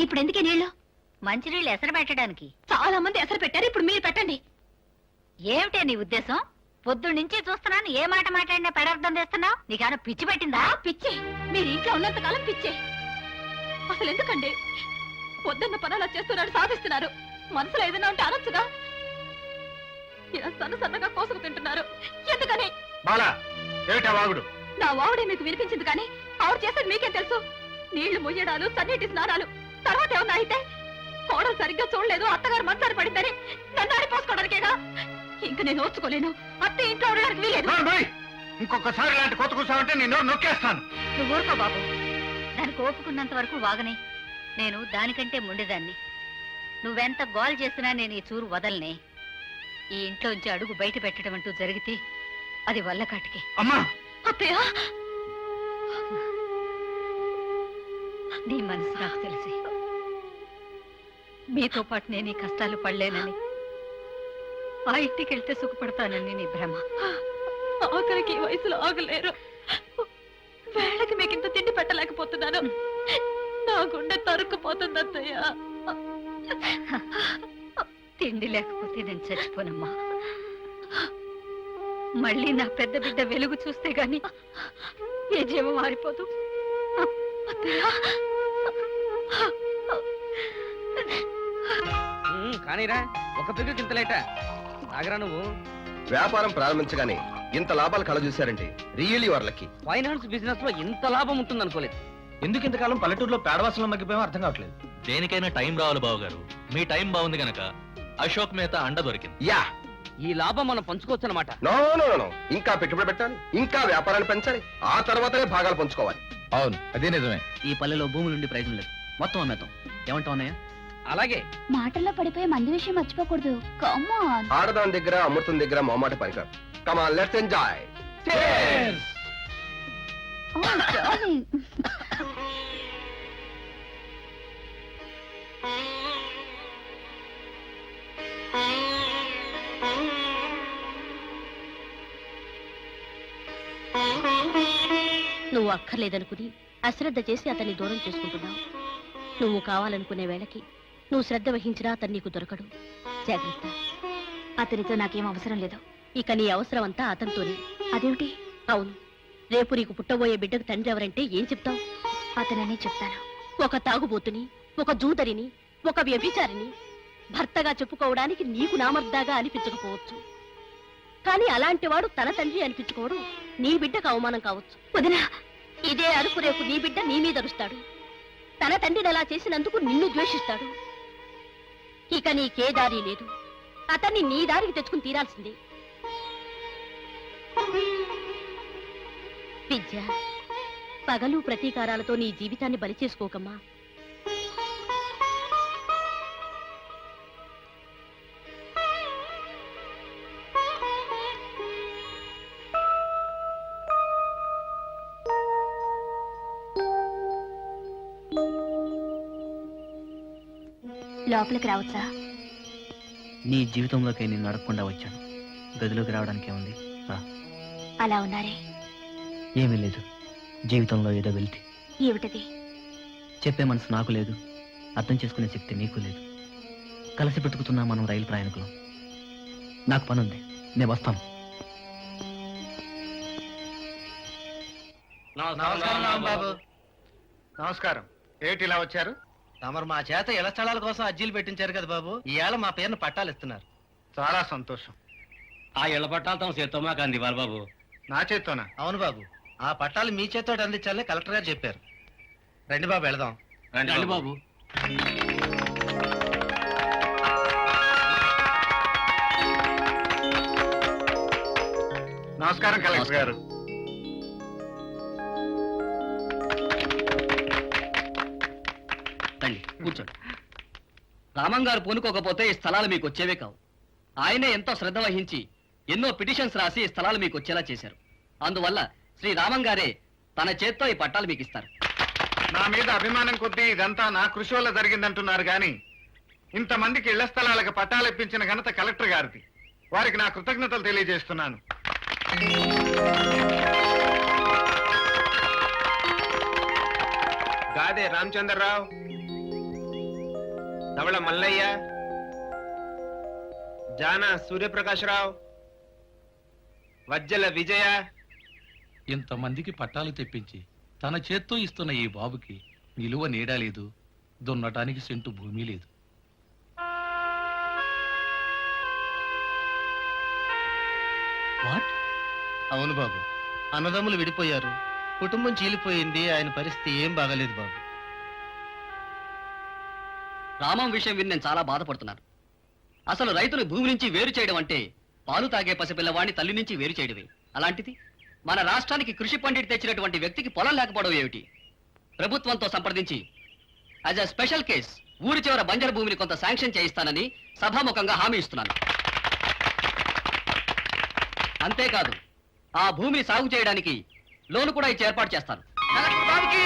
ఇప్పుడు ఎందుకే నీళ్లు? మంచినీళ్ళు ఎసరు పెట్టడానికి. చాలా మంది ఎసరు పెట్టారు, ఇప్పుడు మీరు పెట్టండి. ఏమిటే నీ ఉద్దేశం? పొద్దున్నుంచి చూస్తున్నాను, ఏ మాట మాట్లాడినా పెడార్థం చేస్తున్నావు. నీకేమైనా పిచ్చి పెట్టిందా? పిచ్చి మీరు ఇంట్లో ఉన్నంత కాలం పిచ్చే. అసలు ఎందుకండి పొద్దున్న పనులు చేస్తున్నారు, సాధిస్తున్నారు, మనసులో ఏదైనా ఉంటే అనొచ్చుగా. ఇలా సన్నగా కోసుకు తింటున్నారు ఎందుకని? నా వావుడే మీకు వినిపించింది కానీ ఆవిడ చేసేది మీకేం తెలుసు? నీళ్లు ముయ్యడాలు, చన్నీటి స్నానాలు, తర్వాత ఏమన్నా అయితే కోడలు సరిగ్గా చూడలేదు, అత్తగారు మనసారి పడిందని నన్ను ఆడిపోసుకోవడానికేగా. ఇంక నేను ఓర్చుకోలేను. అత్త ఇంట్లో ఉండడానికి వీలేదు. ఇంకొకసారి ఇలాంటి కొత్త కూర్చోమంటే నేను నొక్కేస్తాను. నువ్వు ఊరుకో బాబు. దానికి ఓపుకున్నంత వరకు వాగనే. నేను దానికంటే ముండేదాన్ని. నువ్వెంత గోల్ చేసినా నేను ఈ చూరు వదలనే. ఈ ఇంట్లోంచి అడుగు బయట పెట్టడం అంటూ జరిగితే అది వల్ల కాటికి. అమ్మా అత్తయ్య, నీ మనసు నాకు తెలిసి మీతో పాటు నేను ఈ కష్టాలు పడలేనని, ఆ ఇంటికి వెళ్తే సుఖపడతానని నీ భ్రమ. ఆఖరికి ఈ వయసులో ఆగలేరు. వేళకి మీకు ఇంత తిండి పెట్టలేకపోతున్నాను. నా గుండె తరుక్కుపోతుంది అత్తయ్య. తిండి లేకపోతే నేను చచ్చిపోనమ్మా. మళ్ళీ నా పెద్ద బిడ్డ వెలుగు చూస్తే గాని ఏ జీవం మారిపోదు. కానీరా, ఒక పిగ్గుకి ఇంత లేట ఆగరా. నువ్వు వ్యాపారం ప్రారంభించగానే ఇంత లాభాలు కళ చూశారంటే రియల్లీ వర్లకి. ఫైనాన్స్ బిజినెస్ లో ఇంత లాభం ఉంటుంది అనుకోలేదు. ఎందుకు ఇంతకాలం పల్లెటూరులో పేడవాసంలో మగ్గిపోయామో అర్థం కావట్లేదు. దేనికైనా టైం రావాలి బాబు గారు. మీ టైం బాగుంది గనక అశోక్ మేత అండ దొరికింది. యా, ఈ లాభం మనం పంచుకోవచ్చు అనమాట. నో నో నో, ఇంకా పెట్టుబడి పెట్టాలి, ఇంకా వ్యాపారాన్ని పెంచాలి, ఆ తర్వాతనే భాగాలు పంచుకోవాలి. అవును, అదే నిజమే. ఈ పల్లెలో భూములు ఉండి ప్రయోజనం లేదు, మొత్తం అమ్మేద్దాం. ఏమంటావు అన్నయ్య? అలాగే. మాటల్లో పడిపోయి మంది విషయం మర్చిపోకూడదు. Come on. ఆడదాని దగ్గర అమృతం దగ్గర మొమ్మాట పనికారు. Come on, let's enjoy. Oh darling. నువ్వు అక్కర్లేదనుకుని అశ్రద్ధ చేసి అతన్ని దూరం చేసుకుంటున్నావు. నువ్వు కావాలనుకునే వేళకి నువ్వు శ్రద్ధ వహించినా అతను నీకు దొరకడు. జాగ్రత్త. అతనితో నాకేం అవసరం లేదు. ఇక నీ అవసరం అంతా అతనితోనే. అదేమిటి? అవును, రేపు నీకు పుట్టబోయే బిడ్డకు తండ్రి ఎవరంటే ఏం చెప్తావు? అతననే చెప్తాను. ఒక తాగుబోతుని, ఒక జూదరిని, ఒక వ్యభిచారిని భర్తగా చెప్పుకోవడానికి నీకు నామర్దాగా అనిపించకపోవచ్చు, కానీ అలాంటి వాడు తన తండ్రి అనిపించుకోవడం నీ బిడ్డకు అవమానం కావచ్చు. వదినా, ఇదే అరుపు రేపు నీ బిడ్డ నీ మీద అరుస్తాడు. తన తండ్రిని అలా చేసినందుకు నిన్ను ద్వేషిస్తాడు. ఇక నీకే దారి లేదు, అతన్ని నీ దారికి తెచ్చుకుని తీరాల్సిందే. విద్య, పగలు ప్రతీకారాలతో నీ జీవితాన్ని బలి చేసుకోకమ్మా. లోపలికి రావచ్చా? నీ జీవితంలోకి నేను నడకుండా వచ్చాను. గదిలోకి రావడానికి ఏముంది? అలా ఉన్నారే. ఏమీ లేదు, జీవితంలో ఏదో వెళ్తే. ఏమిటది? చెప్పే మనసు నాకు లేదు, అర్థం చేసుకునే శక్తి నీకు లేదు. కలిసి పెట్టుకుతున్నా మనం రైలు ప్రయాణికులం. నాకు పని ఉంది, నేను వస్తాను. నమస్కారం. ఏమిటి ఇలా వచ్చారు? తమరు మా చేత ఇళ్ల స్థలాల కోసం అర్జీలు పెట్టించారు కదా బాబు. ఈవేళ మా పేరును పట్టాలు ఇస్తున్నారు. చాలా సంతోషం. ఆ ఇళ్ల పట్టాలు తమ చేత్తో మాకు అందివ్వాలి బాబు. నా చేత్తోనా? అవును బాబు, ఆ పట్టాలు మీ చేత్తో అందించాలని కలెక్టర్ గారు చెప్పారు. రండి బాబు, వెళదాం. రండి బాబు. నమస్కారం కలెక్టర్ గారు. రండి, కూర్చోండి. రామం గారు పూనుకోకపోతే ఈ స్థలాలు మీకు వచ్చేవే కావు. ఆయనే ఎంతో శ్రద్ధ వహించి ఎన్నో పిటిషన్స్ రాసి ఈ స్థలాలు మీకు వచ్చేలా చేశారు. అందువల్ల శ్రీ రామం గారే తన చేత్తో ఈ పట్టాలు మీకు ఇస్తారు. నా మీద అభిమానం కొద్దీ ఇదంతా నా కృషి వల్ల జరిగిందంటున్నారు కానీ ఇంతమందికి ఇళ్ల స్థలాలకు పట్టాలు ఇప్పించిన ఘనత కలెక్టర్ గారిది. వారికి నా కృతజ్ఞతలు తెలియజేస్తున్నాను. గాదే రామచంద్రరావు, ధవళ మల్లయ్య, జాన సూర్యప్రకాశరావు, వజ్జల విజయ. ఇంతమందికి పట్టాలు తెప్పించి తన చేత్తో ఇస్తున్న ఈ బాబుకి నిలువ నీడ లేదు, దున్నటానికి సెంటు భూమి లేదు. వాట్? అవును బాబు, అన్నదమ్ములు విడిపోయారు, కుటుంబం చీలిపోయింది, ఆయన పరిస్థితి ఏం బాగలేదు బాబు. రామం విషయం విని నేను చాలా బాధపడుతున్నాను. అసలు రైతులు భూమి నుంచి వేరు చేయడం అంటే పాలు తాగే పసిపిల్లవాడిని తల్లి నుంచి వేరు చేయడమే. అలాంటిది మన రాష్ట్రానికి కృషి పండిట్ తెచ్చినటువంటి వ్యక్తికి పొలం లేకపోవడం ఏమిటి? ప్రభుత్వంతో సంప్రదించి యాజ్ అ స్పెషల్ కేస్ ఊరి చివర బంజరు భూమిని కొంత శాంక్షన్ చేయిస్తానని సభాముఖంగా హామీ ఇస్తున్నాను. అంతేకాదు, ఆ భూమిని సాగు చేయడానికి లోను కూడా ఇచ్చి ఏర్పాటు చేస్తాను. కలెక్టర్ బాబుకి,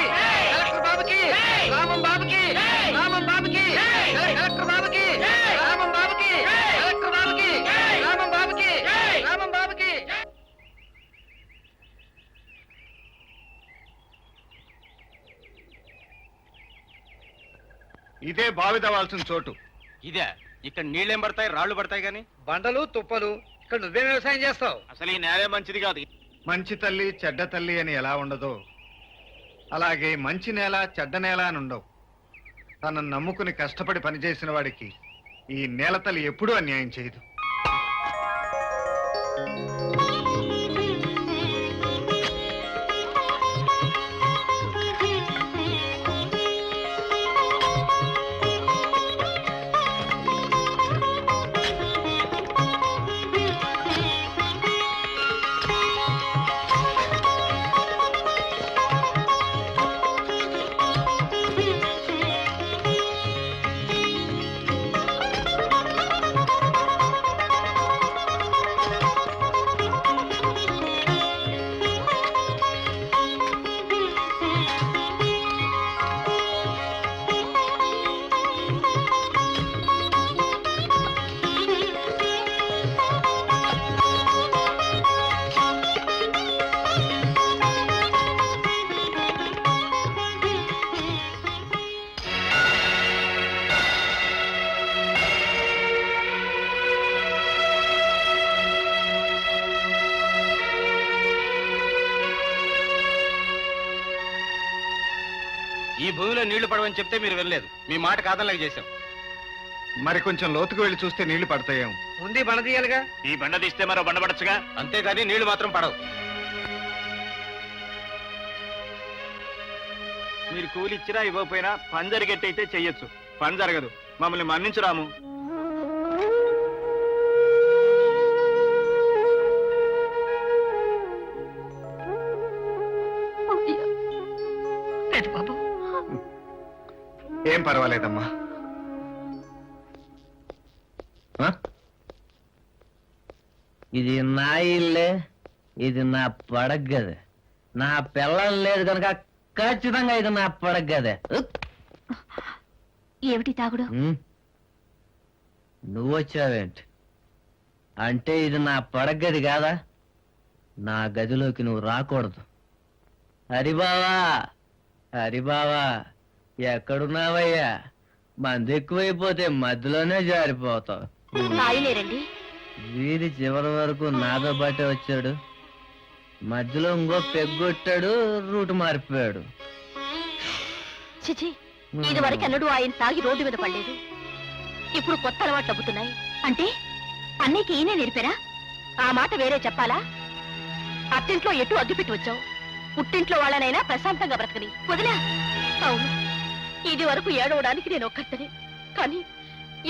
కలెక్టర్ బాబుకి, రామం బాబుకి, రామం బాబుకి, కలెక్టర్ బాబుకి, రామం బాబుకి, కలెక్టర్ బాబుకి, రామం బాబుకి, రామం బాబుకి. ఇదే బావి తవ్వాల్సిన చోటు. ఇదే ఇక్కడ నీళ్ళేం పడతాయి, రాళ్ళు పడతాయి గాని బండలు తుప్పలు. ఇక్కడ నువ్వేం వ్యవసాయం చేస్తావు? అసలు ఈ నేలే మంచిది కాదు. మంచి తల్లి చెడ్డ తల్లి అని ఎలా ఉండదో అలాగే మంచి నేల చెడ్డ నేల అని ఉండవు. తనను నమ్ముకుని కష్టపడి పనిచేసిన వాడికి ఈ నేల తల్లి ఎప్పుడూ అన్యాయం చేయదు. ఈ భూమిలో నీళ్లు పడవని చెప్తే మీరు వెళ్ళలేదు, మీ మాట కాదనలేక చేశాం. మరి కొంచెం లోతుకు వెళ్ళి చూస్తే నీళ్లు పడతాయేమో. ముందు బండ తీయాలిగా. ఈ బండ తీస్తే మరో బండ పడచ్చుగా, అంతేగాని నీళ్లు మాత్రం పడవు. మీరు కూలి ఇచ్చినా ఇవ్వకపోయినా పని జరిగేట్టయితే చెయ్యొచ్చు. పని జరగదు, మమ్మల్ని మన్నించు రాము. బాబు, ఏం పర్వాలేదమ్మా. ఇది నా ఇల్లే, ఇది నా పడగది. నా పిల్లలు లేదు కనుక ఖచ్చితంగా ఇది నా పడగదే. ఏమిటి తాగుడు? నువ్వొచ్చావేంటి? అంటే ఇది నా పడగది కాదా? నా గదిలోకి నువ్వు రాకూడదు. హరిబావా, హరిబావా, ఎక్కడున్నావయ్యా? మంది ఎక్కువైపోతే మధ్యలోనే జారిపోతావు. తాయిలేరండి. వీధి చివరి వరకు నాతో బట్టే వచ్చాడు, మధ్యలో ఇంకో పెగ్గొట్టాడు, రూట్ మారిపోయాడు. చిచి, ఇది వరకెన్నడూ ఆయన తాగి రోడ్డు మీద పడలేదు. ఇప్పుడు కొత్త అలవాట్లు అబ్బుతున్నాయి. అంటే అన్నయ్యకి ఈయనే నేర్పారా? ఆ మాట వేరే చెప్పాలా? అత్తింట్లో ఎటు అగ్గిపెట్టి వచ్చావు, పుట్టింట్లో వాళ్ళనైనా ప్రశాంతంగా బ్రతకని వదినా. అవును, ఇది వరకు ఏడవడానికి నేను ఒక్కర్తనే, కానీ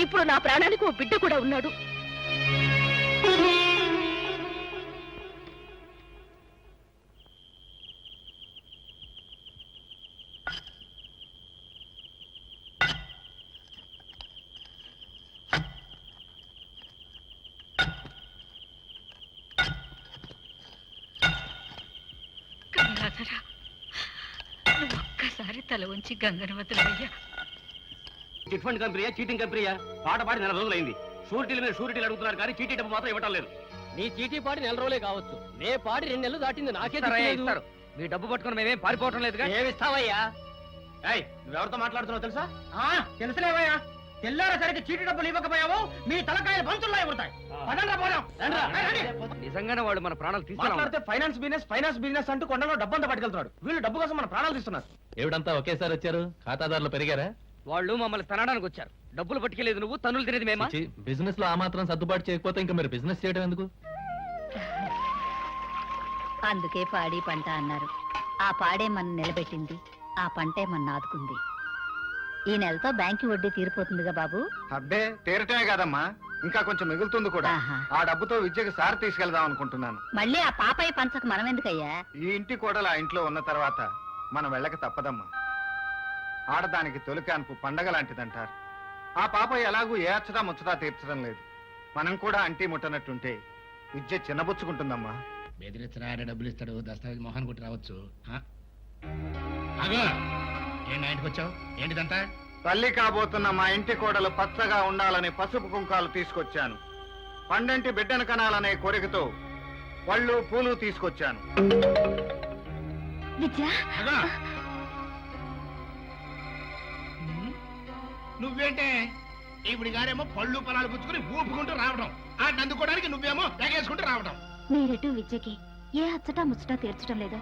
ఇప్పుడు నా ప్రాణానికి ఓ బిడ్డ కూడా ఉన్నాడు. గంగాధరా, నువ్వు ఒక్కసారి తల ఉంచి గంగను వదిలయ్యా. చిట్ ఫండ్ కంపెనీయా, చీటింగ్ కంపెనీయా? పాట పాడి 4 రోజులైంది. షూరిటీల మీద షూరిటీలు అడుగుతున్నారు కానీ చీటీ డబ్బు మాత్రం ఇవ్వటం లేదు. నీ చీటీ పాడి 4 రోజులే కావచ్చు, నే పాడి 2 నెలలు దాటింది. నాకే తెలియదు. మీ డబ్బు పట్టుకుని మేమేం పారిపోవటం లేదుగా. ఏమిస్తావయ్యా? నువ్వెవరితో మాట్లాడుతున్నావు తెలుసా? తెలుసులేవయ్యా. తెల్లారసరికి చీటి డబ్బులు ఇవ్వకపోయావు మీ తలకాయలు బంతుల్లో ఎగురుతాయి. పదండ్రా పోదాం. నిజంగానే వాడు మన ప్రాణాలు తీసుకున్నాడు. ఫైనాన్స్ బిజినెస్ అంటూ కొండలో డబ్బంతా పట్టుకెళ్తున్నాడు. వీళ్ళు డబ్బు కోసం మన ప్రాణాలు తీస్తున్నారు. ఏమిటంతా ఒకేసారి వచ్చారు? ఖాతాదారులు పెరిగారా? వాళ్ళు మమ్మల్ని తనడానికి వచ్చారు. డబ్బులు పట్టుకెళ్ళేది నువ్వు, తన్నులు తినేది మేమా? బిజినెస్ లో ఆ మాత్రం సర్దుబాటు చేయకపోతే ఇంకా మీరు బిజినెస్ చేయడం ఎందుకు? అందుకే పాడి పంట అన్నారు. ఆ పాడే మన నిలబెట్టింది, ఆ పంటే మన ఆదుకుంది. ఈ నెలతో బ్యాంకు వడ్డీ తీరిపోతుందిగా బాబు. అబ్బే తీరటమే కాదమ్మా, ఇంకా కొంచెం మిగులుతుంది కూడా. ఆహా. ఆ డబ్బుతో విద్యకి సారి తీసుకెళ్దాం అనుకుంటున్నాను. మళ్ళీ ఆ పాపాయి పంచకు మనం ఎందుకయ్యా? ఈ ఇంటి కోడలు ఆ ఇంట్లో ఉన్న తర్వాత మనం వెళ్ళక తప్పదమ్మా. ఆడదానికి తొలి కాన్పు పండగ లాంటిదంటారు. ఆ పాప ఎలాగూ ఏ అచ్చటా ముచ్చటా తీర్చడం లేదు. మనం కూడా అంటీ ముట్టనట్టుంటే విద్య చిన్నబుచ్చుకుంటుందమ్మా. బెదిరించరా, డబ్బులు ఇస్తాడు, దస్తావేజ్ మొహాన్ కొట్టి రావచ్చు. ఇంటికి వచ్చావు ఏంటిదంతా? తల్లి కాబోతున్న మా ఇంటి కోడలు పచ్చగా ఉండాలని పసుపు కుంకాలు తీసుకొచ్చాను. పండంటి బిడ్డను కనాలనే కోరికతో పళ్ళు పూలు తీసుకొచ్చాను. విద్య, నువ్వేంటే ఇప్పుడు గారేమో పళ్ళు పొలాలు పుచ్చుకుని ఊపుకుంటూ రావడం, అందుకోవడానికి నువ్వేమో ఎగేసుకుంటూ రావడం. మీరెటు విద్యకి ఏ అచ్చటా ముచ్చటా తీర్చడం లేదు.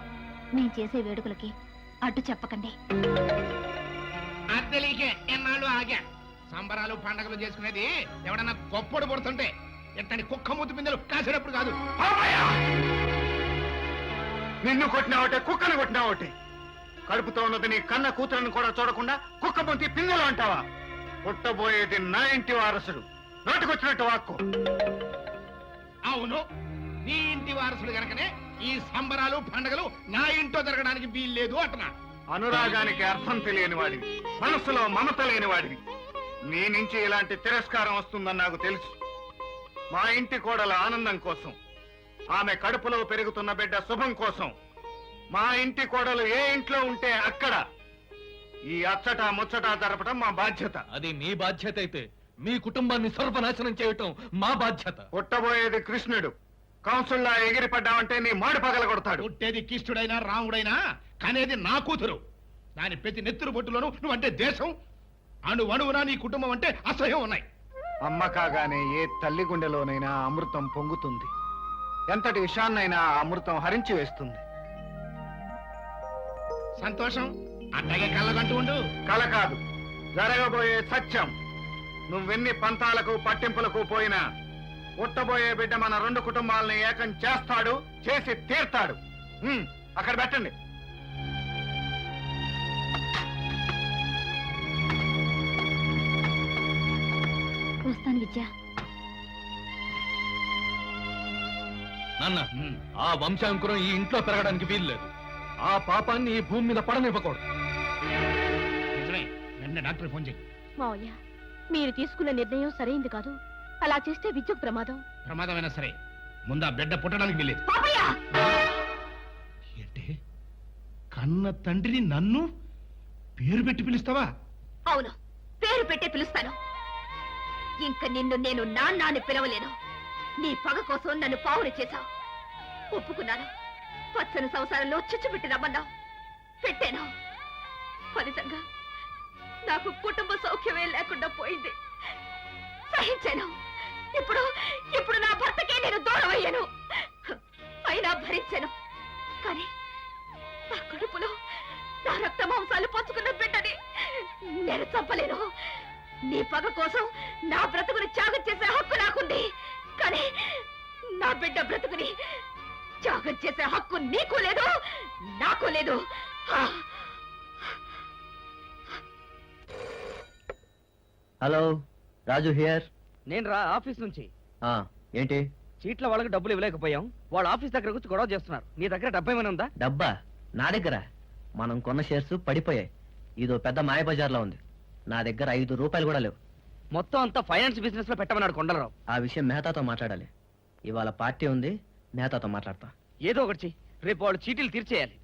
నేను చేసే వేడుకలకి అడ్డు చెప్పకండి. తెలియకే ఎన్నాళ్ళు ఆగా. సంబరాలు పండగలు చేసుకునేది ఎవడన్నా గొప్పడు పడుతుంటే ఎట్టని కుక్క మూతి పిందెలు కాసేటప్పుడు కాదు. నిన్ను కొట్టినా ఒకటే, కుక్కను కొట్టినా ఒకటే. కడుపుతో ఉన్నది నీ కన్న కూతురని కూడా చూడకుండా కుక్క పొంతి పిందెలు అంటావా? పుట్టబోయేది నా ఇంటి వారసుడు, నోటికొచ్చినట్టు వాక్కు. అవును, నీ ఇంటి వారసుడు గనకనే ఈ సంబరాలు పండగలు నా ఇంట్లో జరగడానికి వీల్లేదు అంటున్నా. అనురాగానికి అర్థం తెలియని వాడివి, మనసులో మమత లేని వాడివి. నీ నుంచి ఇలాంటి తిరస్కారం వస్తుందని నాకు తెలుసు. మా ఇంటి కోడల ఆనందం కోసం, ఆమె కడుపులో పెరుగుతున్న బిడ్డ శుభం కోసం మా ఇంటి కోడలు ఏ ఇంట్లో ఉంటే అక్కడ ఈ అచ్చట ముచ్చట జరపడం మా బాధ్యత. అది మీ బాధ్యత అయితే మీ కుటుంబాన్ని సర్వనాశనం చేయటం మా బాధ్యత. పుట్టబోయేది కృష్ణుడు, కౌన్సిల్లా ఎగిరిపడ్డావంటే నీ మాడు పగల కొడతాడు. పుట్టేది కిష్టుడైనా రాముడైనా కనేది నా కూతురు. దాని ప్రతి నెత్తురు బొట్టులోనూ నువ్వంటే దేశం, అణువణువునా నీ కుటుంబం అంటే అసహ్యం ఉన్నాయి. అమ్మ కాగానే ఏ తల్లి గుండెలోనైనా అమృతం పొంగుతుంది. ఎంతటి విషయాన్నైనా ఆ అమృతం హరించి వేస్తుంది. సంతోషం, అట్టగే కళ్ళగంటూ ఉండు. కల కాదు, జరగబోయే సత్యం. నువ్వెన్ని పంతాలకు పట్టింపులకు పోయినా పుట్టబోయే బిడ్డ మన రెండు కుటుంబాలని ఏకం చేస్తాడు, చేసి తీర్తాడు. అక్కడ పెట్టండి. వస్తాను విద్య. నాన్న, ఆ వంశాంకురం ఈ ఇంట్లో పెరగడానికి వీల్లేదు. ఆ పాపాన్ని ఈ భూమి మీద పడనివ్వకూడదు. వెంటనే డాక్టర్ ఫోన్ చేయి. మావయ్య, మీరు తీసుకున్న నిర్ణయం సరైంది కాదు. అలా చేస్తే విద్యకు ప్రమాదం. ప్రమాదమైనా సరే ముందు ఆ బిడ్డ పుట్టడానికి వీలేదు. ఏంటే, కన్న తండ్రిని నన్ను పేరు పెట్టి పిలుస్తావా? అవును, పేరు పెట్టి పిలుస్తాను. ఇంక నిన్ను నేను నాన్న అని పిలవలేను. నీ పగ కోసం నన్ను పావులు చేశావు. ఒప్పుకున్నాను. పచ్చని సంసారంలో చిచ్చు పెట్టి రమ్మన్నావు, పెట్టాను. ఫలితంగా నాకు కుటుంబ సౌఖ్యమే లేకుండా పోయింది. సహించాను. ఇప్పుడు నా భర్తకే నేను దూరం అయ్యాను. అయినా భరించాను. కానీ నా కడుపులో నా రక్త మాంసాలు పంచుకున్న బిడ్డని నేను చంపలేను. నీ పగ కోసం నా బ్రతుకుని త్యాగం చేసే హక్కు నాకుంది. కానీ నా బిడ్డ బ్రతుకుని త్యాగం చేసే హక్కు నీకు లేదు, నాకు లేదు. Hello, Raju here. నేను రా ఆఫీస్ నుంచి. ఏంటి? చీట్ల వాళ్ళకి డబ్బులు ఇవ్వలేకపోయాం. వాళ్ళ ఆఫీస్ దగ్గర వచ్చి గొడవ చేస్తున్నారు. నీ దగ్గర డబ్బు ఏమైనా ఉందా? డబ్బా నా దగ్గర. మనం కొన్న షేర్స్ పడిపోయాయి. ఇదో పెద్ద మాయబజార్లో ఉంది. నా దగ్గర 5 రూపాయలు కూడా లేవు. మొత్తం అంతా ఫైనాన్స్ బిజినెస్ లో పెట్టమన్నాడు కొండలరావు. ఆ విషయం మెహతాతో మాట్లాడాలి. ఇవాళ పార్టీ ఉంది, మెహతాతో మాట్లాడతా. ఏదో ఒకటి చెయ్యి. రేపు వాళ్ళు చీటీలు తీర్చేయాలి.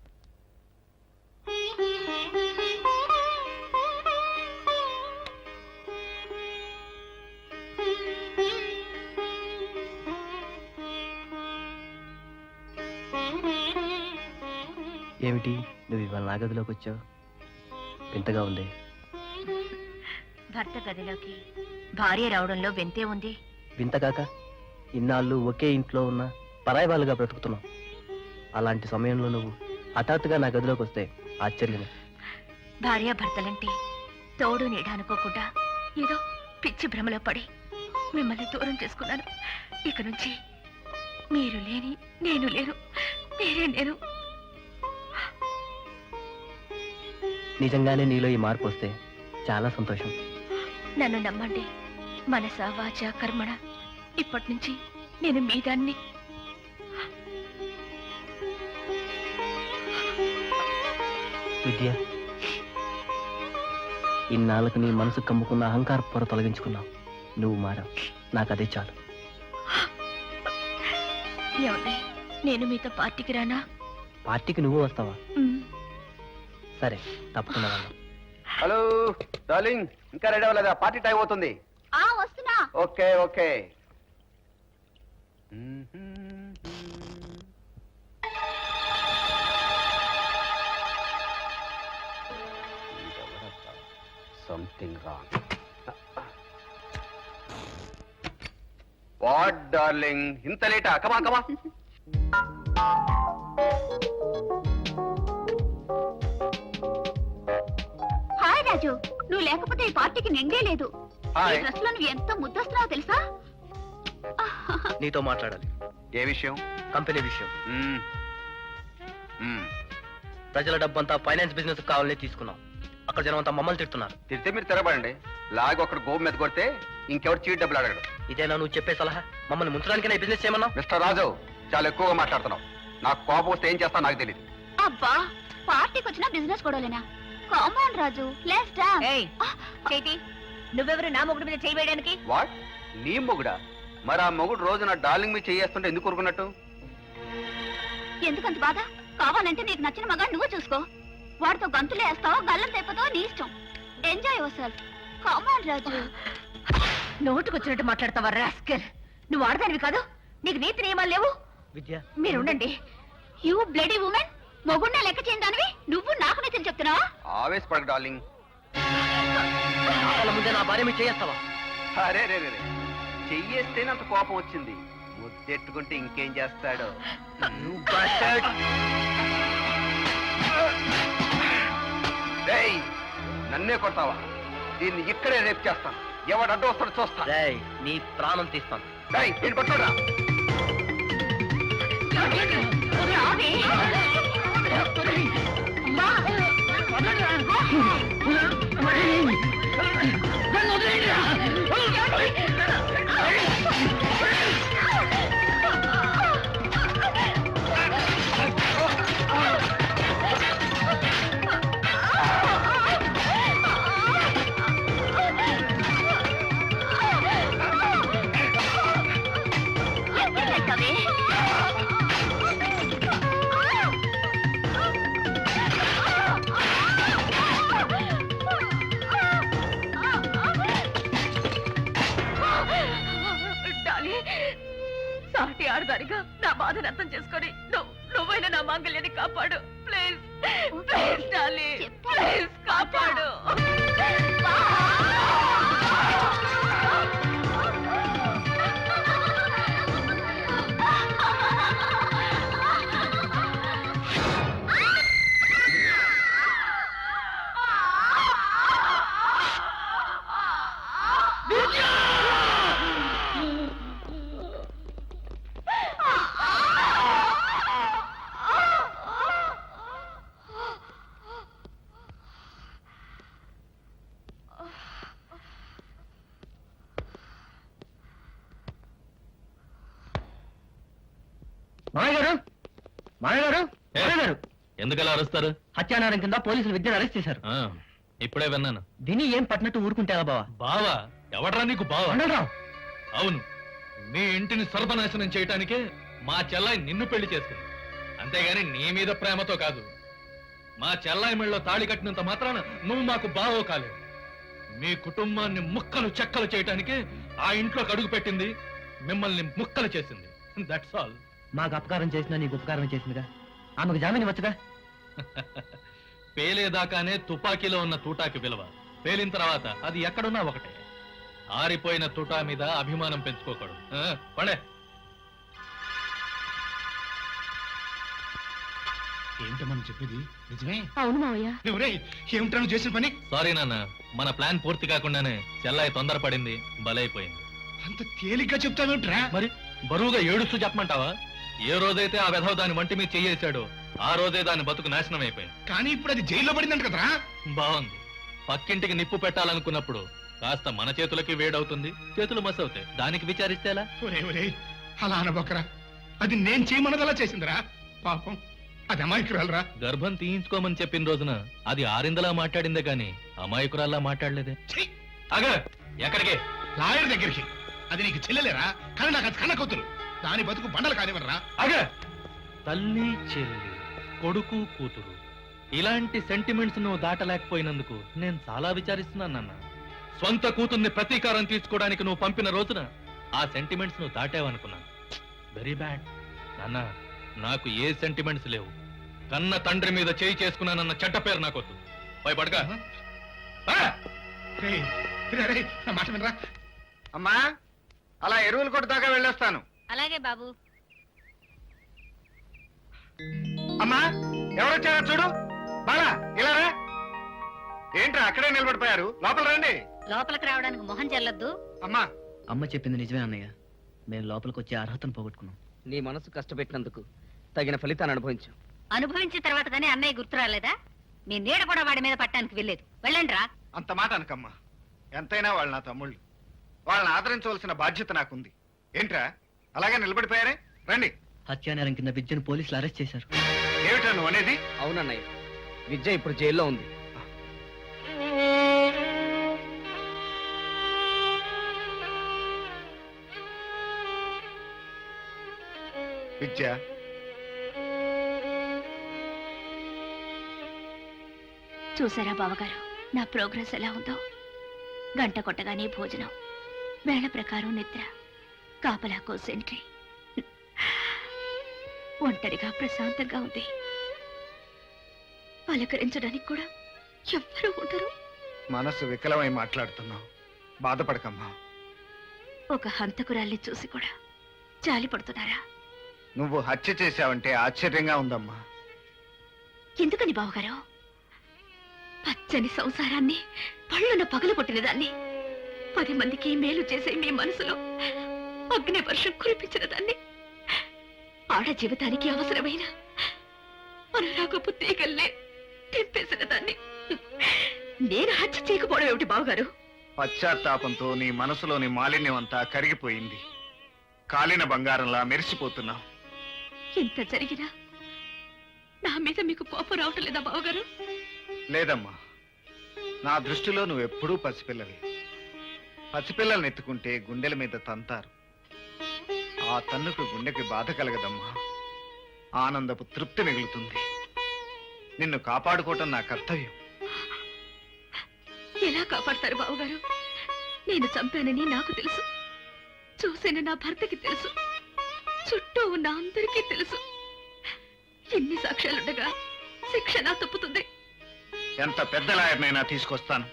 ఏమిటి, నువ్వు ఇవాళ నా గదిలోకి వచ్చావు? వింతగా ఉంది. భర్త గదిలోకి భార్య రావడంలో వింతే ఉంది. వింతగాక ఇన్నాళ్ళు ఒకే ఇంట్లో ఉన్న పరాయి వాళ్ళుగా బ్రతుకుతున్నాం. అలాంటి సమయంలో నువ్వు హఠాత్తుగా నా గదిలోకి వస్తే ఆశ్చర్యమే. భార్యాభర్తలంటే తోడు నీడ అనుకోకుండా ఏదో పిచ్చి భ్రమలో పడి మిమ్మల్ని దూరం చేసుకున్నాను. ఇక నుంచి మీరు లేని నేను లేను, మీరే నేను. నిజంగానే నీలో ఈ మార్పు వస్తే చాలా సంతోషం. నన్ను నమ్మండి, మనస వాచ కర్మణ ఇప్పటి నుంచి నేను మీ దాన్ని. విద్య, ఇన్నాళ్ళకు నీ మనసు కమ్ముకున్న అహంకార పొర తొలగించుకున్నావు. నువ్వు మారావు, నాకు అదే చాలు. ఏమండి, నేను మీతో పార్టీకి రానా? పార్టీకి నువ్వు వస్తావా? సరే, తప్పకుండా వెళ్దాం. హలో డార్లింగ్, ఇంకా రెడీ అవ్వలేదా? పార్టీ టైం అవుతుంది. వస్తున్నా. Okay okay. Something wrong. What darling, ఇంత లేటా? కమా కమా. హాయ్ రాజు, నువ్వు లేకపోతే ఈ పార్టీకి నిండే లేదు. హాయ్. ఈ డ్రెస్ లో నువ్వు ఎంత ముద్దొస్తున్నావో తెలుసా? నీతో మాట్లాడాలి. ఏ విషయం? కంపెనీ విషయం. మ్మ్. మ్మ్. ప్రజల డబ్బంతా ఫైనాన్స్ బిజినెస్ కావాలని తీసుకున్నాం. అక్కడ జనం అంతా మమ్మల్ని తిడుతున్నారు. తిరితే మీరు తిరగబడండి. లాగి ఒకడు గోపు మీద కొడితే ఇంకెవరు చీట్ డబ్బులు అడగడు. ఇదేనా నువ్వు చెప్పే సలహా? మమ్మల్ని ముంచడానికైనా బిజినెస్ చేయమన్నా? మిస్టర్ రాజు, చాలా ఎక్కువగా మాట్లాడుతున్నావు. నాకు కోపం వస్తే ఏం చేస్తా నాకు తెలియదు. అబ్బా, పార్టీకి వచ్చిన బిజినెస్ గొడవలేనా? Come on Raju, let's dance. నువ్వెవరు నా మొగుడు మీద చేయవేయడానికి? వాట్? నీ మొగుడా? మరి ఆ మొగుడు రోజు నా డార్లింగ్ మీద చేయేస్తుంటే ఎందుకు ఊరుకున్నట్టు? ఎందుకంత బాధ? కావాలంటే నీకు నచ్చిన మగా నువ్వు చూసుకో. వాడితో గంతులు వేస్తావో గల్లం తెప్పుతావో నీ ఇష్టం. Enjoy your self. కామన్ రాజు. నోటుకొచ్చినట్టు మాట్లాడతావా రాస్కెల్? నువ్వు ఆడదానివి కాదు, నీకు నీతి నియమాలు లేవు. విద్య, మీరు ఉండండి. యూ బ్లడీ ఉమెన్, మొగుడిన లెక్క చేయని దానివి నువ్వు నాకు నీతిని చెప్తున్నావా? ఆవేశపడకు డార్లింగ్. వాళ్ళ ముందే నా భార్య మీద చేస్తావా? అరే రే రే, చెయ్యేస్తేనే అంత కోపం వచ్చింది. ముద్దెట్టుకుంటే ఇంకేం చేస్తాడో. డేయ్, నన్నే కొడతావా? దీన్ని ఇక్కడే రేపు చేస్తాను. ఎవడు అడ్డు వస్తాడో చూస్తా. రేయ్, నీ ప్రాణం తీస్తాను. డేయ్, నేను పట్టుకోరా. సాటి ఆడదానిగా నా బాధను అర్థం చేసుకొని నువ్వైనా నా మాంగళ్యాన్ని కాపాడు. ప్లీజ్ ప్లీజ్ డాలీ, ప్లీజ్ కాపాడు. మాయగారు, మాయగారు, మాయగారు, ఎందుకలా అరుస్తారు? హత్యానేరం కింద పోలీసులు విద్యను అరెస్ట్ చేశారు. ఇప్పుడే విన్నాను. దీన్ని ఏం పట్టినట్టు ఊరుకుంటావా బావా? బావా? ఎవడ్రా నీకు బావా? మండలరావు, అవును, మీ ఇంటిని సర్వనాశనం చేయటానికే మా చెల్లాయి నిన్ను పెళ్లి చేసుకుంది. అంతేగాని నీ మీద ప్రేమతో కాదు. మా చెల్లాయి మెళ్ళలో తాళి కట్టినంత మాత్రాన నువ్వు మాకు బావో కాలేవు. మీ కుటుంబాన్ని ముక్కలు చెక్కలు చేయటానికే ఆ ఇంట్లో అడుగు పెట్టింది, మిమ్మల్ని ముక్కలు చేసింది. That's all. మాకు అపకారం చేసినా నీకు ఉపకారం చేసిందిగా. ఆమెకు జామీన్ వచ్చగా. పేలేదాకానే తుపాకీలో ఉన్న తూటాకి విలువ. పేలిన తర్వాత అది ఎక్కడున్నా ఒకటే. ఆరిపోయిన తుటా మీద అభిమానం పెంచుకోకూడదు. పడే. ఏంటమ్మా చెప్పేది నిజమే? అవును మావయ్య. ఏమిటా నువ్వు చేసిన పని? సారీ నాన్న, మన ప్లాన్ పూర్తి కాకుండానే చెల్లాయి తొందరపడింది, బలైపోయింది. అంత తేలిగ్గా చెప్తావేమిట్రా? మరి బరువుగా ఏడుస్తూ చెప్పమంటావా? ఏ రోజైతే ఆ వెధవ దాని వంటి మీద చెయ్యేశాడో ఆ రోజే దాని బతుకు నాశనం అయిపోయింది. కానీ ఇప్పుడు అది జైల్లో పడిందంట కదరా? బాగుంది. పక్కింటికి నిప్పు పెట్టాలనుకున్నప్పుడు కాస్త మన చేతులకి వేడవుతుంది, చేతులు మసవుతాయి. దానికి విచారిస్తే ఎలా? అలా అనబోకరా, అది నేను చేయమన్నదలా చేసిందిరా. పాపం అది అమాయకురాలరా. గర్భం తీయించుకోమని చెప్పిన రోజున అది ఆరిందలా మాట్లాడిందే గాని అమాయకురాల్లా మాట్లాడలేదే. అగ ఎక్కడికి? లాయర్ దగ్గరికి. అది నీకు చెల్లెలేరా? కానీ నాకు అది కన్న కూతురు. దాని బతుకు బండలు కానివ్వరా. అగ తల్లి చెల్లి కొడుకు కూతురు ఇలాంటి సెంటిమెంట్స్ నువ్వు దాటలేకపోయినందుకు నేను చాలా విచారిస్తున్నాను నాన్న. స్వంత కూతుర్ని ప్రతీకారం తీసుకోవడానికి నువ్వు పంపిన రోజున ఆ సెంటిమెంట్స్ నువ్వు దాటావనుకున్నాను. వెరీ బ్యాడ్ నాన్న. నాకు ఏ సెంటిమెంట్స్ లేవు. కన్న తండ్రి మీద చేయి చేసుకున్నానన్న చెడ్డ పేరు నాకొద్దు. భయపడగా మాట వినరా. అమ్మా, అలా ఎరువులు కొట్టు దాకా వెళ్ళొస్తాను. అలాగే బాబు. అమ్మా, ఎవరొచ్చారో చూడు. బాగా ఇలా రా. ఏంట్రా అక్కడే నిలబడిపోయారు? లోపల రండి. లోపలికి రావడానికి మొహం చెల్లొద్దు. అమ్మా, అమ్మ చెప్పింది నిజమే అన్నయ్య. నేను లోపలికి వచ్చే అర్హతను పోగొట్టుకున్నాను. నీ మనసు కష్టపెట్టినందుకు తగిన ఫలితాన్ని అనుభవించు. అనుభవించిన తర్వాత కానీ అన్నయ్య గుర్తు రాలేదా? మీ నీడ కూడా వాడి మీద పట్టడానికి వెళ్ళలేదు. వెళ్ళండి రా. అంత మాట అనకమ్మా. ఎంతైనా వాళ్ళు నా తమ్ముళ్ళు. వాళ్ళని ఆదరించవలసిన బాధ్యత నాకుంది. ఏంట్రా అలాగే నిలబడిపోయారే? రండి. హత్యానేరం కింద విద్యను పోలీసులు అరెస్ట్ చేశారు. ఏమిటా నువ్వు అనేది? అవునన్నయ్య, విద్య ఇప్పుడు జైల్లో ఉంది. విద్య, చూసారా బావగారు నా ప్రోగ్రెస్ ఎలా ఉందో? గంట కొట్టగానే భోజనం, వేళ ప్రకారం నిద్ర, కాపలాకో సెంట్రీ. ఒంటరిగా ప్రశాంతంగా ఉంది. పలకరించడానికి కూడా ఎవ్వరూ ఉండరు. మనసు వికలమై మాట్లాడుతున్నావు. బాధపడకమ్మా. ఒక హంతకురాల్ని చూసి కూడా జాలి పడుతున్నారా? నువ్వు హత్య చేశావంటే ఆశ్చర్యంగా ఉందమ్మా. ఎందుకని బావగారు? పచ్చని సంసారాన్ని పళ్ళున పగలగొట్టిన దాన్ని, 10 మందికి మేలు చేసే మీ మనసులో అగ్ని వర్షం కురిపించిన దాన్ని, ఆడ జీవితానికి అవసరమైన అనురాగపు తీగల్లే తెంపేసిన దాన్ని నేను హత్య చేయకపోవడం ఏమిటి బావగారు? పశ్చాత్తాపంతో నీ మనసులోని మాలిన్యం అంతా కరిగిపోయింది. కాలిన బంగారంలా మెరిసిపోతున్నావు. ఎంత జరిగినా నా మీద మీకు కోపం రావటం లేదా బావగారు? లేదమ్మా, నా దృష్టిలో నువ్వెప్పుడూ పసిపిల్లవి. పసిపిల్లల్ని ఎత్తుకుంటే గుండెల మీద తంతారు. ఆ తన్నుకు గుండెకి బాధ కలగదమ్మా. ఆనందపు తృప్తి మిగులుతుంది. నిన్ను కాపాడుకోవటం నా కర్తవ్యం. ఎలా కాపాడతారు బావగారు? నేను చంపానని నాకు తెలుసు, చూసిన నా భర్తకి తెలుసు, చుట్టూ ఉన్న అందరికీ తెలుసు. ఎన్ని సాక్ష్యాలుండగా శిక్ష నా తప్పుతుంది. ఎంత పెద్ద లాయర్నైనా తీసుకొస్తాను.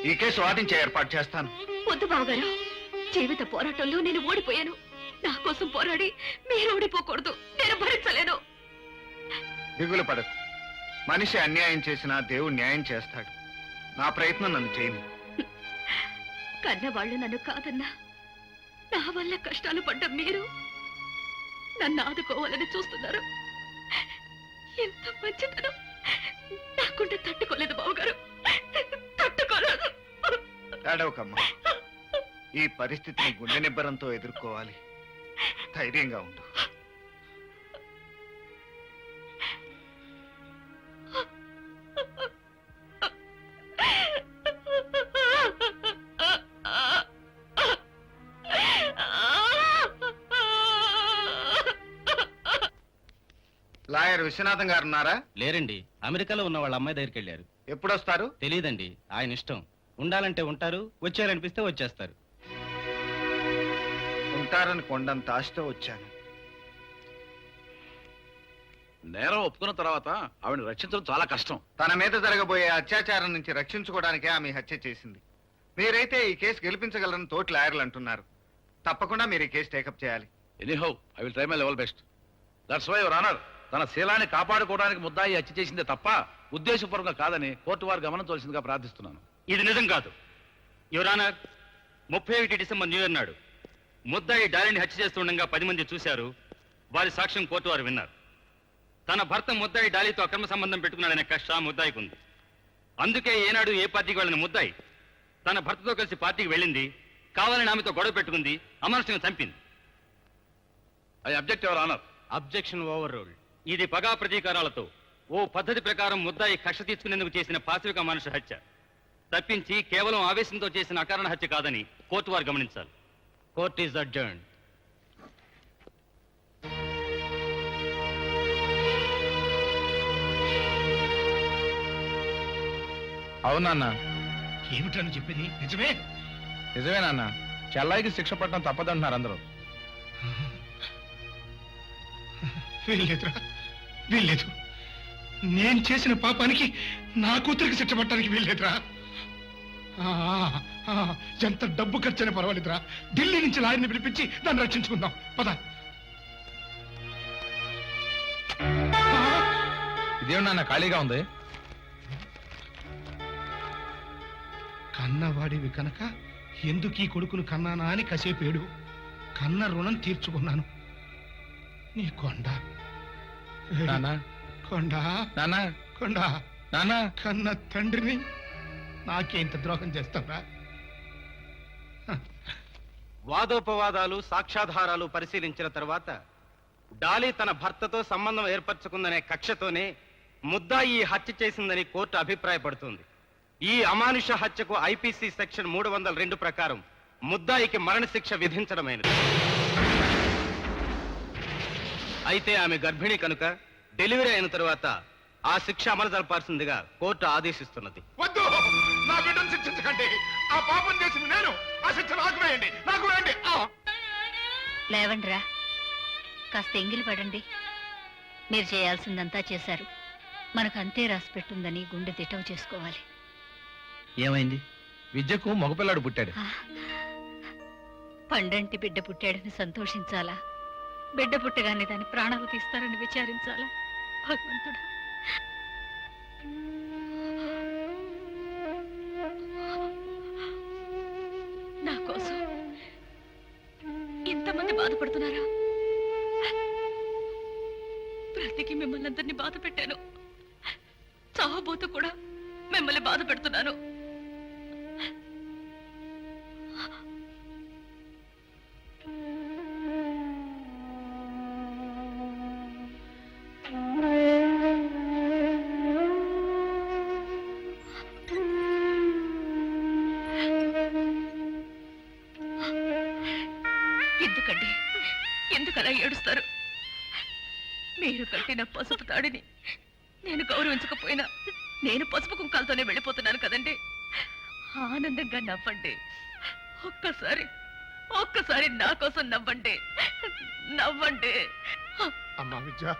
ఈ కేసు వాదించే ఏర్పాటు చేస్తాను. వద్దు బావగారు, జీవిత పోరాటంలో నేను ఓడిపోయాను. నా కోసం పోరాడి మీరు ఓడిపోకూడదు. నేను భరించలేను. దిగులు పడకు. మనిషి అన్యాయం చేసినా దేవుడు న్యాయం చేస్తాడు. నా ప్రయత్నం నన్ను చేయని. కన్నవాళ్ళు నన్ను కాదన్నా, నా వల్ల కష్టాలు పడ్డ మీరు నన్ను ఆదుకోవాలని చూస్తున్నారు. ఎంత మంచితనం నాకుంటే తట్టుకోలేదు బావగారు, తట్టుకోలేదు. ఏడవకమ్మా. ఈ పరిస్థితిని గుండె నిబ్బరంతో ఎదుర్కోవాలి. ధైర్యంగా ఉండు. లాయర్ విశ్వనాథం గారు ఉన్నారా? లేరండి, అమెరికాలో ఉన్న వాళ్ళ అమ్మాయి దగ్గరికి వెళ్ళారు. ఎప్పుడొస్తారు? తెలియదండి, ఆయన ఇష్టం. ఉండాలంటే ఉంటారు, వచ్చారనిపిస్తే వచ్చేస్తారు. ఉంటారని కొండంత ఆశతో వచ్చాను. నేరం ఒప్పుకున్న తర్వాత ఆవిడని రక్షించడం చాలా కష్టం. తన మీద జరగబోయే అత్యాచారం నుంచి రక్షించుకోవడానికే ఆమె హత్య చేసింది. మీరైతే ఈ కేసు గెలిపించగలరని తోటి లాయర్లు అంటున్నారు. తప్పకుండా మీరు ఈ కేసు టేకప్ చేయాలి. Anyhow I will try my level best. That's why your honour, తన శీలాన్ని కాపాడుకోవడానికి ముద్దాయి హత్య చేసిందే తప్ప ఉద్దేశపూర్వకంగా కాదని కోర్టు వారు గమనించవలసిందిగా ప్రార్థిస్తున్నాను. ఇది నిజం కాదు your honour. 31 December new year నాడు ముద్దాయి డాలిని హత్య చేస్తుండగా 10 మంది చూశారు. వారి సాక్ష్యం కోర్టు వారు విన్నారు. తన భర్త ముద్దాయి డాలితో అక్రమ సంబంధం పెట్టుకున్నాడనే కక్ష ముద్దాయికి ఉంది. అందుకే ఏనాడు ఏ పార్టీకి వెళ్ళిన ముద్దాయి తన భర్తతో కలిసి పార్టీకి వెళ్ళింది, కావాలని ఆమెతో గొడవ పెట్టుకుంది, అమానుషంగా చంపింది. I object your honour. Objection over ruled. ఇది పగా ప్రతీకారాలతో ఓ పద్ధతి ప్రకారం ముద్దాయి కక్ష తీర్చుకునేందుకు చేసిన పాశవిక మనుషు హత్య తప్పించి కేవలం ఆవేశంతో చేసిన అకారణ హత్య కాదని కోర్టు వారు గమనించాలి. Court is adjourned. అవునన్న. ఏమిటని చెప్పేది? నిజమే? నిజమేనన్న. చెల్లాయికి శిక్ష పడటం తప్పదంటున్నారు అందరూ. వీల్లేదురా, వీల్లేదు. నేను చేసిన పాపానికి నా కూతురికి శిక్ష పట్టడానికి వీల్లేదురా. ఎంత డబ్బు ఖర్చైనా పర్వాలేదురా. ఢిల్లీ నుంచి లాయర్ని పిలిపించి దాన్ని రక్షించుకుందాం. పద. ఇదేమన్నా ఖాళీగా ఉంది? కన్నవాడివి కనుక ఎందుకు ఈ కొడుకును కన్నానా అని కసేపేడు. కన్న రుణం తీర్చుకున్నాను. నీ కొండ కొండ కొండ కన్న తండ్రిని నాకేంత ద్రోహం చేస్తావా? వాదోపవాదాలు, సాక్ష్యాధారాలు పరిశీలించిన తర్వాత డాలీ తన భర్తతో సంబంధం ఏర్పరచుకుందనే కక్షతోనే ముద్దాయి ఈ హత్య చేసిందని కోర్టు అభిప్రాయపడుతుంది. ఈ అమానుష హత్యకు ఐపీసీ సెక్షన్ 302 ప్రకారం ముద్దాయికి మరణశిక్ష విధించడమైనది. అయితే ఆమె గర్భిణి కనుక డెలివరీ అయిన తరువాత ఆ శిక్ష అమలు జరపాల్సిందిగా కోర్టు ఆదేశిస్తున్నది. వద్దు, నా బిడ్డను శిక్షించకండి. ఆ పాపం చేసింది నేను. ఆ శిక్ష నాకు వేయండి, నాకు వేయండి. లేవండ్రా, కాస్త ఎంగిలి పడండి. మీరు చేయాల్సిందంతా చేశారు. మనకు అంతే రాసి పెట్టుందని గుండె దిటవు చేసుకోవాలి. ఏమైంది? విద్యకు మగపిల్లాడు పుట్టాడు. పండంటి బిడ్డ పుట్టాడని సంతోషించాలా, బిడ్డ పుట్టగానే దాని ప్రాణాలు తీస్తారని విచారించాలా? భగవంతుడా, నా కోసం ఇంతమంది బాధపడుతున్నారా? బ్రతికి మిమ్మల్ని అందరినీ బాధ పెట్టాను. చావబోతూ కూడా మిమ్మల్ని బాధ పెడుతున్నాను. ఎందుకండి, ఎందుకలా ఏడుస్తారు? మీరు కట్టిన పసుపు తాడిని నేను గౌరవించకపోయినా నేను పసుపు కుంకాలతోనే వెళ్ళిపోతున్నాను కదండి. ఆనందంగా నవ్వండి. ఒక్కసారి నా కోసం నవ్వండి, నవ్వండి. అమ్మా విద్య,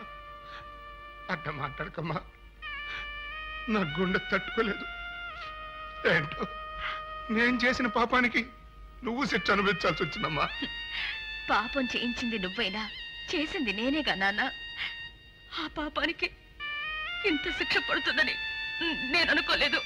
అట్ట మాట్లాడకమ్మా. నా గుండె తట్టుకోలేదు. ఏంటో నేను చేసిన పాపానికి నువ్వు శిక్ష అనుభవించాల్సి వచ్చిందమ్మా. పాపం చేయించింది నువ్వైనా చేసింది నేనేగా నాన్న. ఆ పాపానికి ఇంత శిక్ష పడుతుందని నేను అనుకోలేదు.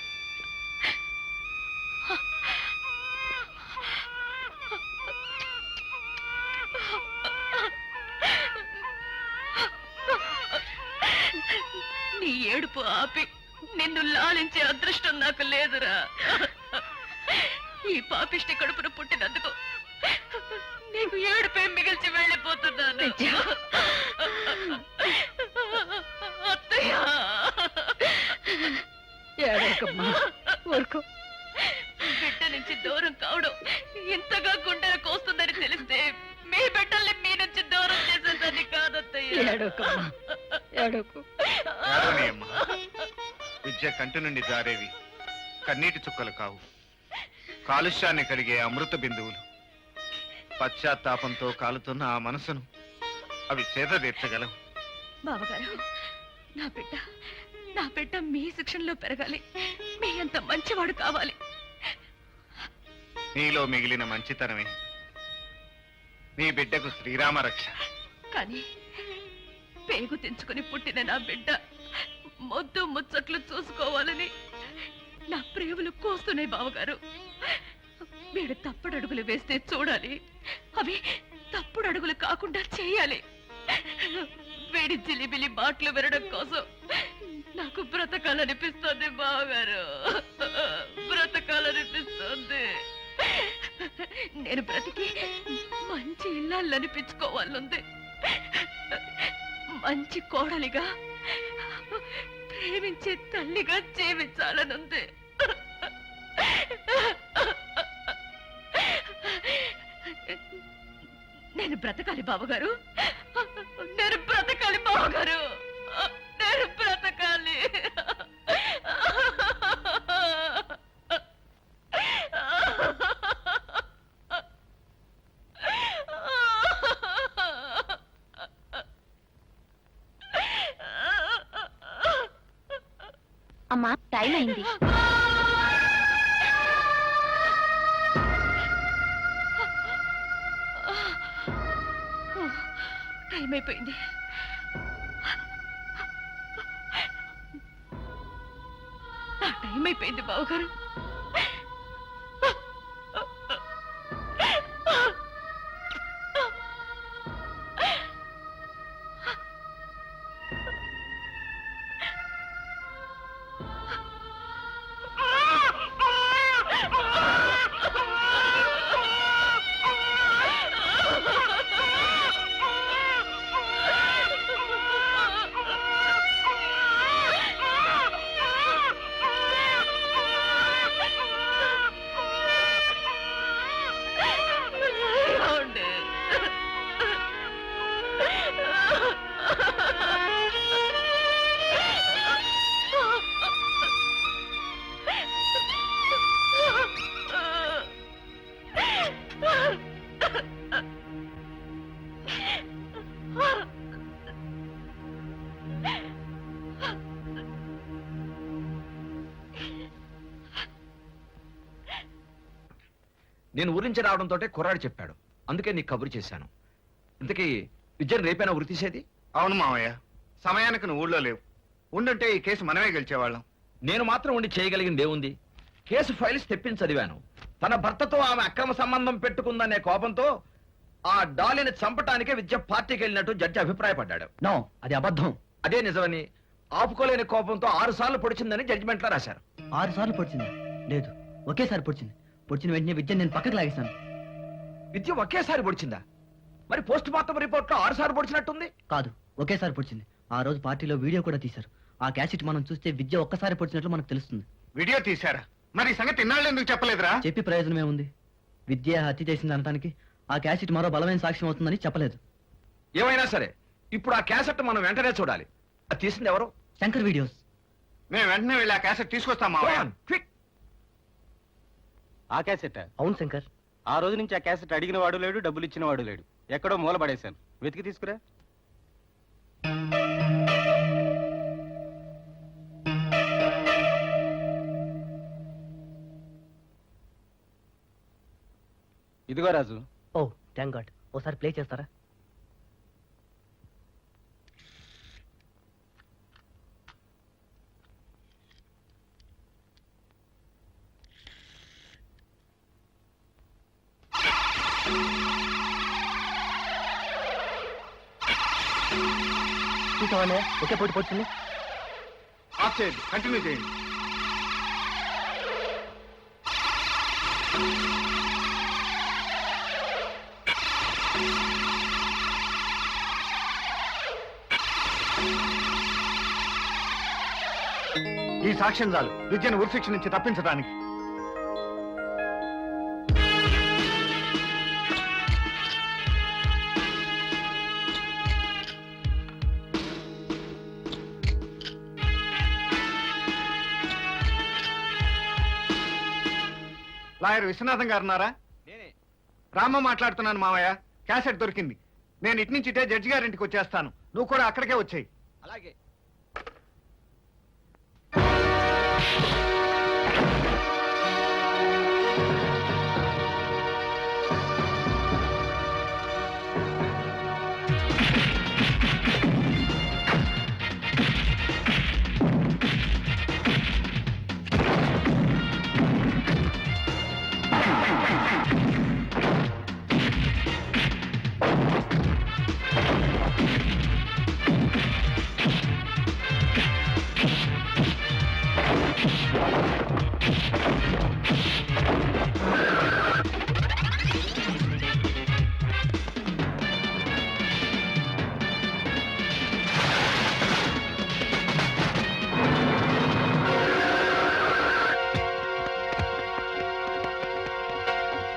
నీ ఏడుపు ఆపి నిన్ను లాలించే అదృష్టం నాకు లేదురా. ఈ పాపిష్టి కడుపును పుట్టినందుకు నీకు ఏడుపే మిగిల్చి వెళ్ళిపోతున్నాను. అత్తయ్య, బిడ్డ నుంచి దూరం కావడం ఇంతగా గుండెలు కోస్తుందని తెలిస్తే మీ బిడ్డల్ని మీ నుంచి దూరం చేసేదాన్ని కాదత్తయ్య. విద్య కంటి నుండి జారేవి కన్నీటి చుక్కలు కావు, కాలుష్యాన్ని కలిగే అమృత బిందువులు. పశ్చాత్తాపంతో కాలుతున్న ఆ మనసును అవి చేత తీర్చగలవు. బావగారు, నా బిడ్డ మీ శిక్షణలో పెరగాలి. మీ అంత మంచివాడు కావాలి. నీలో మిగిలిన మంచితనమే నీ బిడ్డకు శ్రీరామ రక్ష. కానీ పేగు తెంచుకుని పుట్టిన నా బిడ్డ మొద్దు ముచ్చట్లు చూసుకోవాలని నా ప్రేమలు కోస్తున్నాయి బావగారు. వీడు తప్పుడు అడుగులు వేస్తే చూడాలి, అవి తప్పుడు అడుగులు కాకుండా చేయాలి. వీడి జిలిబిలి మాటలు వినడం కోసం నాకు బ్రతకాలనిపిస్తుంది బావగారు, బ్రతకాలనిపిస్తుంది. నేను బ్రతికి మంచి ఇల్లాలు అనిపించుకోవాలనుంది, మంచి కోడలిగా, ప్రేమించే తల్లిగా జీవించాలనుంది. నేను బ్రతకాలి బావగారు, నేను బ్రతకాలి బావగారు, నేను బ్రతకాలి. అమ్మా, టైం అయింది. టైం అయిపోయింది. నా టైం అయిపోయింది బావగారు. నేను ఊరి నుంచి రావడంతో కుర్రాడు చెప్పాడు, అందుకే నీకు కబురు చేశాను. ఇంతకీ విద్యను రేపైనా ఉరి తీసేది? అవును మావయ్య, సమయానికి నువ్వు ఊళ్ళో లేవు. ఉండుంటే ఈ కేసు మనమే గెలిచేవాళ్ళం. నేను మాత్రం ఉండి చేయగలిగింది ఏముంది? కేసు ఫైల్స్ తెప్పించి చదివాను. తన భర్తతో ఆమె అక్రమ సంబంధం పెట్టుకుందనే కోపంతో ఆ డాలిని చంపటానికే విద్య పార్టీకి వెళ్ళినట్టు జడ్జి అభిప్రాయపడ్డాడు. నో, అది అబద్ధం. అదే నిజమని ఆపుకోలేని కోపంతో 6 సార్లు పొడిచిందని జడ్జిమెంట్ లో రాశారు. 6 సార్లు పొడిచింది? లేదు, ఒకేసారి పొడిచింది. పొడిచిన వెంటనే విద్య నేను పక్కకు లాగేశాను. విద్య ఒకేసారి పొడిచిందా? మరి పోస్ట్ మార్టం రిపోర్ట్ లో 6 సార్లు పొడిచినట్టుంది. కాదు, ఒకేసారి పొడిచింది. ఆ రోజు పార్టీలో వీడియో కూడా తీశారు. ఆ క్యాసెట్ మనం చూస్తే విద్య ఒక్కసారి పొడిచినట్లు మనకు తెలుస్తుంది. వీడియో తీశారా? మరి ఈ సంగతి ఇన్నాళ్ళు ఎందుకు చెప్పలేదురా? చెప్పి ప్రయోజనమే ఉంది? విద్య హత్య చేసింది అనటానికి ఆ క్యాసెట్ మరో బలమైన సాక్ష్యం అవుతుందని చెప్పలేదు. ఏమైనా సరే ఇప్పుడు ఆ క్యాసెట్ మనం వెంటనే చూడాలి. అది తీసింది ఎవరు? శంకర్ వీడియోస్. మేము వెంటనే వెళ్ళి ఆ క్యాసెట్ తీసుకొస్తాం మావయ్య. క్విక్. ఆ క్యాసెట్? అవును శంకర్. ఆ రోజు నుంచి ఆ క్యాసెట్ అడిగిన వాడు లేడు, డబ్బులు ఇచ్చిన వాడు లేడు. ఎక్కడో మూల పడేశాను. వెతికి తీసుకురా. ఇదిగో రాజు. ఓ థ్యాంక్ గాడ్. ఓసారి ప్లే చేస్తారా? చూసావా, ఒకే పోటీ పోతుంది. ఆఫ్ చేయండి, కంటిన్యూ చేయండి. ఈ సాక్ష్యం చాలు విద్యను ఉరిశిక్ష నుంచి తప్పించడానికి. లాయర్ విశ్వనాథం గారు ఉన్నారా? రామ మాట్లాడుతున్నాను మావయ్య. క్యాసెట్ దొరికింది. నేను ఇటు నుంచి ఇటే జడ్జి గారింటికి వచ్చేస్తాను. నువ్వు కూడా అక్కడికే వచ్చాయి. అలాగే.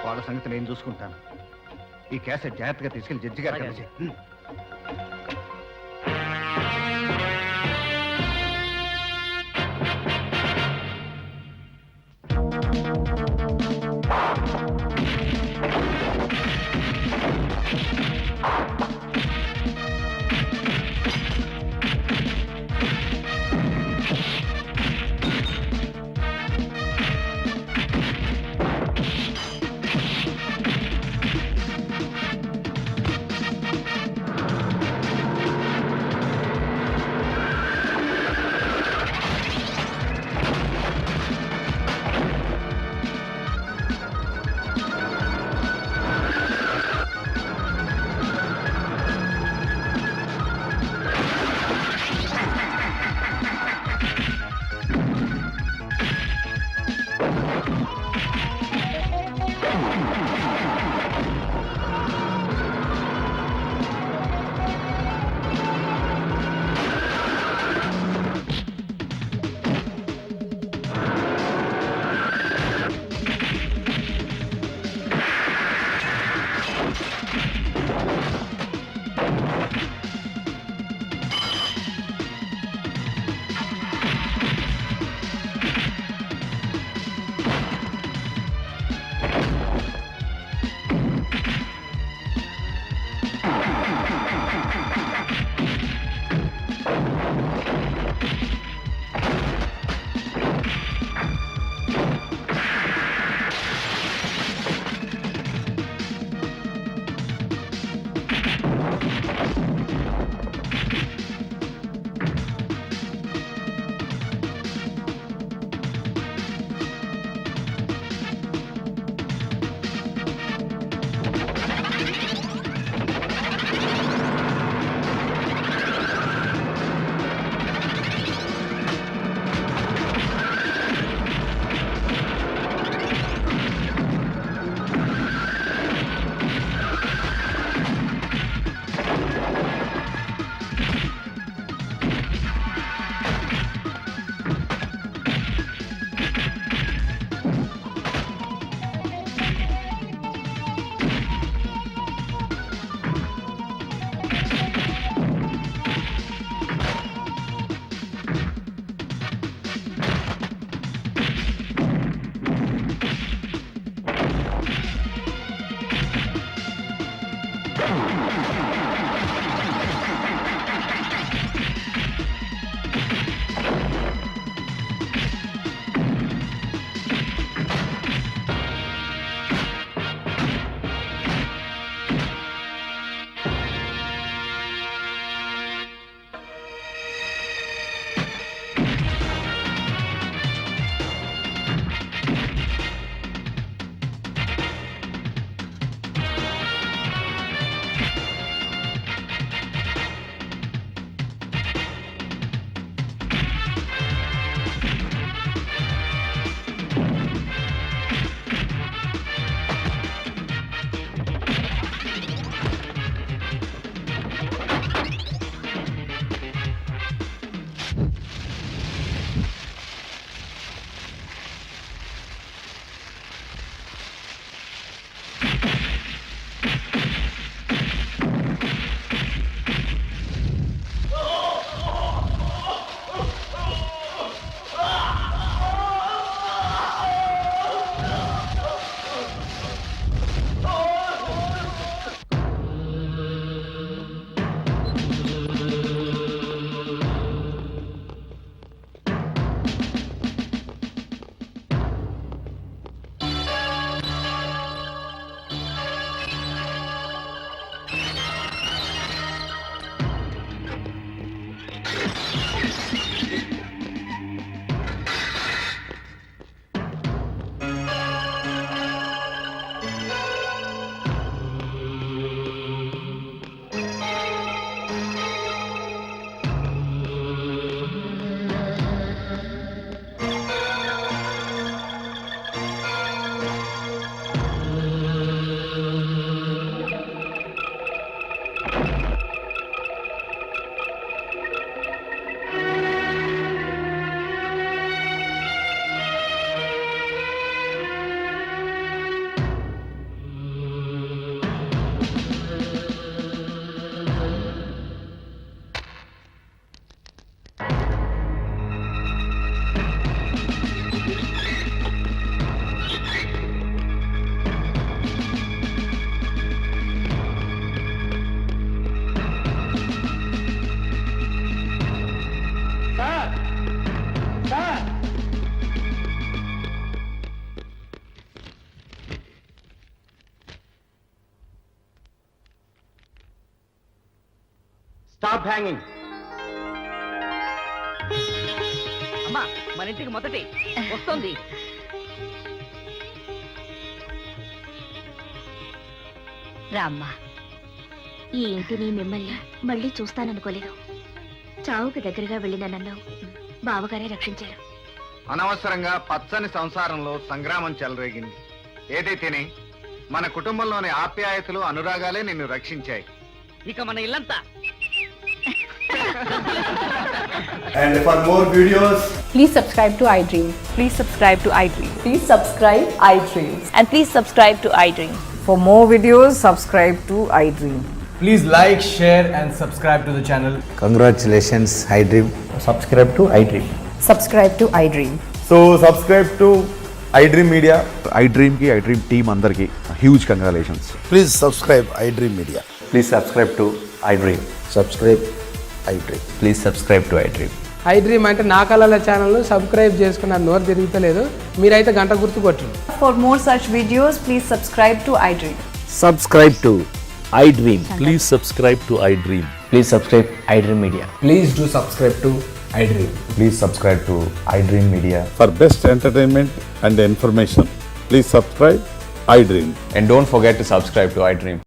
వాళ్ళ సంగతి నేను చూసుకుంటాను. ఈ క్యాసెట్ జాగ్రత్తగా తీసుకెళ్లి జడ్జి గారికి అలాగే. అందజేయి. Stop hanging. అమ్మా మన ఇంటికి మొదటి వస్తుంది. రామ్మా. ఈ ఇంటిని మిమ్మల్ని మళ్ళీ చూస్తాననుకోలేదు. చావుకి దగ్గరగా వెళ్ళిన నన్ను బావగారే రక్షించారు. అనవసరంగా పచ్చని సంసారంలో సంగ్రామం చెలరేగింది. ఏదైతేనే మన కుటుంబంలోని ఆప్యాయతలు అనురాగాలే నిన్ను రక్షించాయి. ఇక మన ఇల్లంతా And for more videos, Please subscribe to iDream. Please subscribe to iDream. Please subscribe iDream. And please subscribe to iDream. For more videos, subscribe to iDream. Please like, share and subscribe to the channel. Congratulations iDream. Subscribe to iDream. Subscribe to iDream. So subscribe to iDream media. iDreamకి iDream team అందరికి huge congratulations. Please subscribe iDream media. Please subscribe to iDream. Subscribe iDream. Please subscribe to iDream. iDream అంటే నా కళల channel subscribe చేసుకున్న నోరు తిరుగుతలేదు. మీరైతే గంట గుర్తు కొట్టండి. For more such videos, please subscribe to iDream. Subscribe to iDream. Please subscribe to iDream. Please subscribe iDream media. Please do subscribe to iDream. Please subscribe to iDream media. For best entertainment and information please subscribe iDream. And don't forget to subscribe to iDream.